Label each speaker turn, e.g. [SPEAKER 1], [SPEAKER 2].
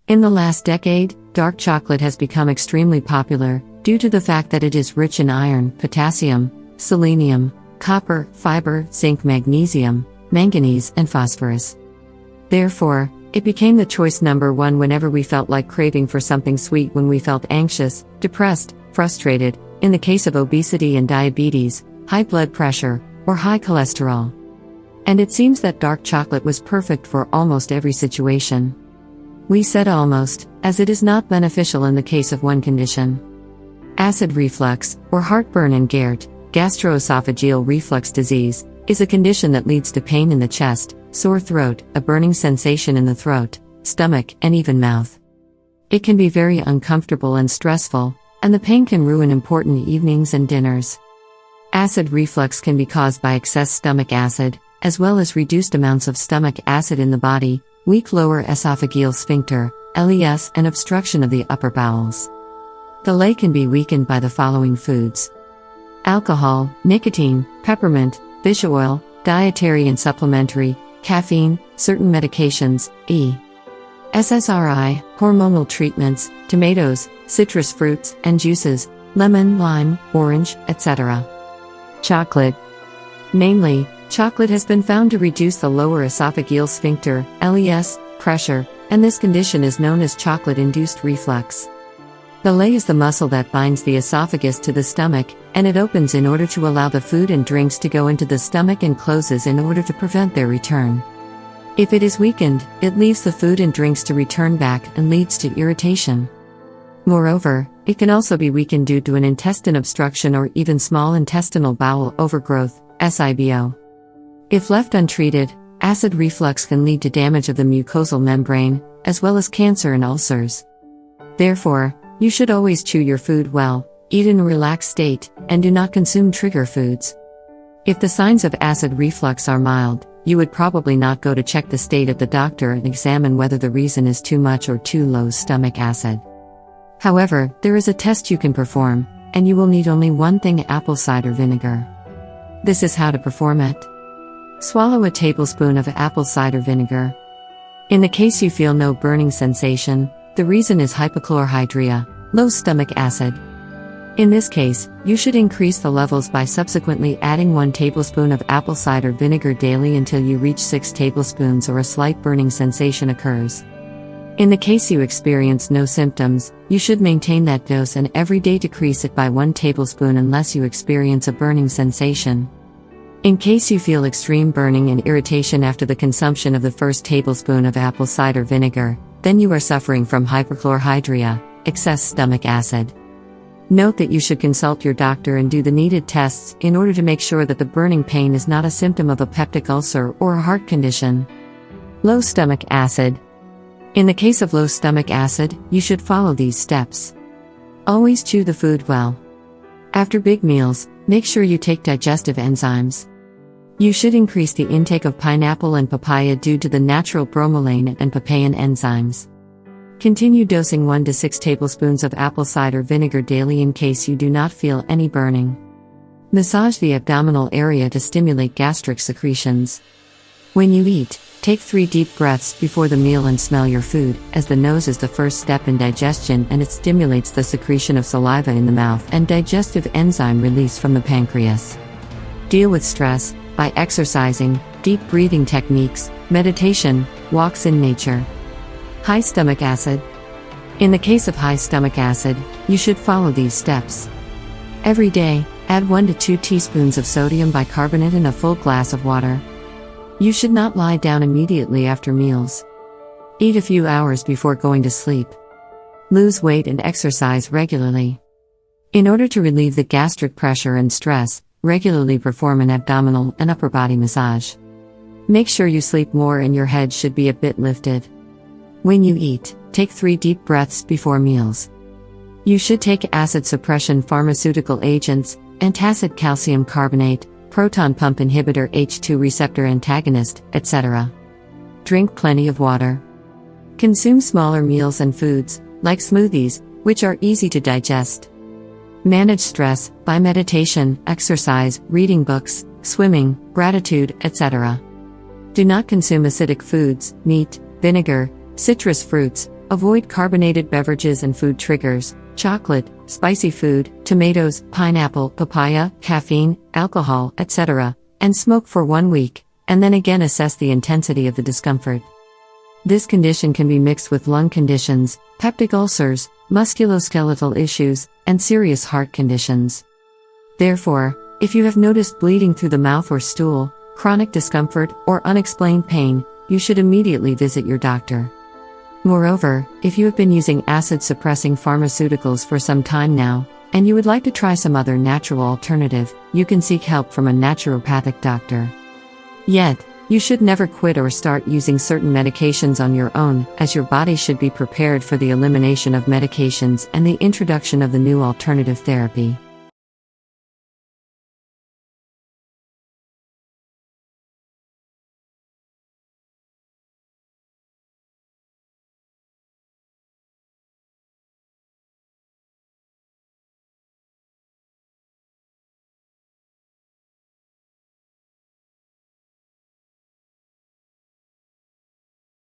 [SPEAKER 1] In the last decade, dark chocolate has become extremely popular due to the fact that it is rich in iron, potassium, selenium, copper, fiber, zinc, magnesium, manganese, and phosphorus. Therefore, it became the choice number one whenever we felt like craving for something sweet when we felt anxious, depressed, frustrated, in the case of obesity and diabetes, high blood pressure, or high cholesterol. And it seems that dark chocolate was perfect for almost every situation. We said almost, as it is not beneficial in the case of one condition. Acid reflux, or heartburn and GERD, gastroesophageal reflux disease, is a condition that leads to pain in the chest, sore throat, a burning sensation in the throat, stomach, and even mouth. It can be very uncomfortable and stressful, and the pain can ruin important evenings and dinners. Acid reflux can be caused by excess stomach acid, as well as reduced amounts of stomach acid in the body, weak lower esophageal sphincter, LES, and obstruction of the upper bowels. The LES can be weakened by the following foods: alcohol, nicotine, peppermint, fish oil, dietary and supplementary, caffeine, certain medications, SSRI, hormonal treatments, tomatoes, citrus fruits and juices, lemon, lime, orange, etc. Chocolate. Namely, chocolate has been found to reduce the lower esophageal sphincter, LES, pressure, and this condition is known as chocolate-induced reflux. The LES is the muscle that binds the esophagus to the stomach, and it opens in order to allow the food and drinks to go into the stomach and closes in order to prevent their return. If it is weakened, it leaves the food and drinks to return back and leads to irritation. Moreover, it can also be weakened due to an intestine obstruction or even small intestinal bowel overgrowth, SIBO. If left untreated, acid reflux can lead to damage of the mucosal membrane, as well as cancer and ulcers. Therefore, you should always chew your food well, eat in a relaxed state, and do not consume trigger foods. If the signs of acid reflux are mild, you would probably not go to check the state of the doctor and examine whether the reason is too much or too low stomach acid. However, there is a test you can perform, and you will need only one thing: apple cider vinegar. This is how to perform it. Swallow a tablespoon of apple cider vinegar. In the case you feel no burning sensation, the reason is hypochlorhydria, low stomach acid. In this case, you should increase the levels by subsequently adding 1 tablespoon of apple cider vinegar daily until you reach 6 tablespoons or a slight burning sensation occurs. In the case you experience no symptoms, you should maintain that dose and every day decrease it by 1 tablespoon unless you experience a burning sensation. In case you feel extreme burning and irritation after the consumption of the first tablespoon of apple cider vinegar, then you are suffering from hyperchlorhydria, excess stomach acid. Note that you should consult your doctor and do the needed tests in order to make sure that the burning pain is not a symptom of a peptic ulcer or a heart condition. Low stomach acid. In the case of low stomach acid, you should follow these steps. Always chew the food well. After big meals, make sure you take digestive enzymes. You should increase the intake of pineapple and papaya due to the natural bromelain and papain enzymes. Continue dosing 1 to 6 tablespoons of apple cider vinegar daily in case you do not feel any burning. Massage the abdominal area to stimulate gastric secretions. When you eat, take 3 deep breaths before the meal and smell your food, as the nose is the first step in digestion and it stimulates the secretion of saliva in the mouth and digestive enzyme release from the pancreas. Deal with stress by exercising, deep breathing techniques, meditation, walks in nature. High stomach acid. In the case of high stomach acid, you should follow these steps. Every day, add 1 to 2 teaspoons of sodium bicarbonate in a full glass of water. You should not lie down immediately after meals. Eat a few hours before going to sleep. Lose weight and exercise regularly. In order to relieve the gastric pressure and stress, regularly perform an abdominal and upper body massage. Make sure you sleep more and your head should be a bit lifted. When you eat, take 3 deep breaths before meals. You should take acid suppression pharmaceutical agents, antacid calcium carbonate, proton pump inhibitor H2 receptor antagonist, etc. Drink plenty of water. Consume smaller meals and foods, like smoothies, which are easy to digest. Manage stress by meditation, exercise, reading books, swimming, gratitude, etc. Do not consume acidic foods, meat, vinegar, citrus fruits, avoid carbonated beverages and food triggers, chocolate, spicy food, tomatoes, pineapple, papaya, caffeine, alcohol, etc., and smoke for 1 week, and then again assess the intensity of the discomfort. This condition can be mixed with lung conditions, peptic ulcers, musculoskeletal issues, and serious heart conditions. Therefore, if you have noticed bleeding through the mouth or stool, chronic discomfort, or unexplained pain, you should immediately visit your doctor. Moreover, if you have been using acid-suppressing pharmaceuticals for some time now, and you would like to try some other natural alternative, you can seek help from a naturopathic doctor. Yet, you should never quit or start using certain medications on your own, as your body should be prepared for the elimination of medications and the introduction of the new alternative therapy.